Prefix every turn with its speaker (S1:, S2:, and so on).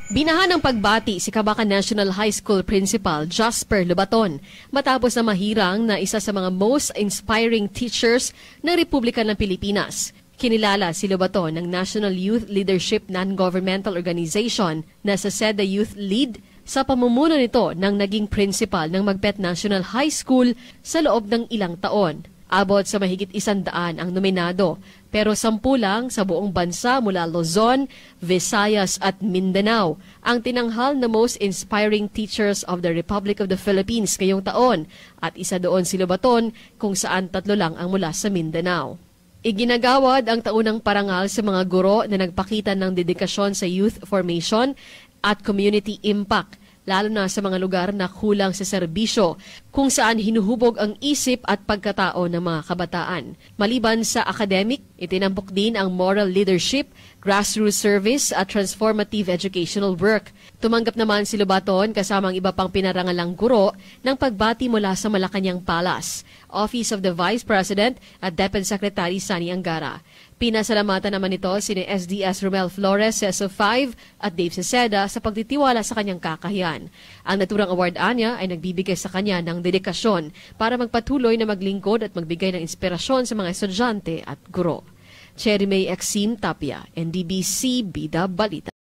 S1: Binahan ng pagbati si Cabacan National High School Principal Jasper Lubaton matapos na mahirang na isa sa mga most inspiring teachers ng Republika ng Pilipinas. Kinilala si Lubaton ng National Youth Leadership Non-Governmental Organization na sa SEDA Youth Lead sa pamumuno nito ng naging principal ng Magpet National High School sa loob ng ilang taon. Abot sa mahigit 100 ang nominado, pero 10 lang sa buong bansa mula Luzon, Visayas at Mindanao ang tinanghal na most inspiring teachers of the Republic of the Philippines ngayong taon at isa doon si Lubaton kung saan 3 lang ang mula sa Mindanao. Iginagawad ang taunang parangal sa mga guro na nagpakita ng dedikasyon sa youth formation at community impact, lalo na sa mga lugar na kulang sa serbisyo kung saan hinuhubog ang isip at pagkatao ng mga kabataan. Maliban sa academic, itinampok din ang moral leadership, grassroots service at transformative educational work. Tumanggap naman si Lubaton kasamang iba pang pinarangalang guro ng pagbati mula sa Malacanang Palace, Office of the Vice President at Deputy Secretary Sani Angara. Pinasalamatan naman ito si SDS Romel Flores, CESO 5 at Dave Ceseda sa pagtitiwala sa kanyang kakahiyan. Ang naturang award anya ay nagbibigay sa kanya ng dedikasyon para magpatuloy na maglingkod at magbigay ng inspirasyon sa mga estudyante at guro. Cherry May Exim Tapia, NDBC Bida Balita.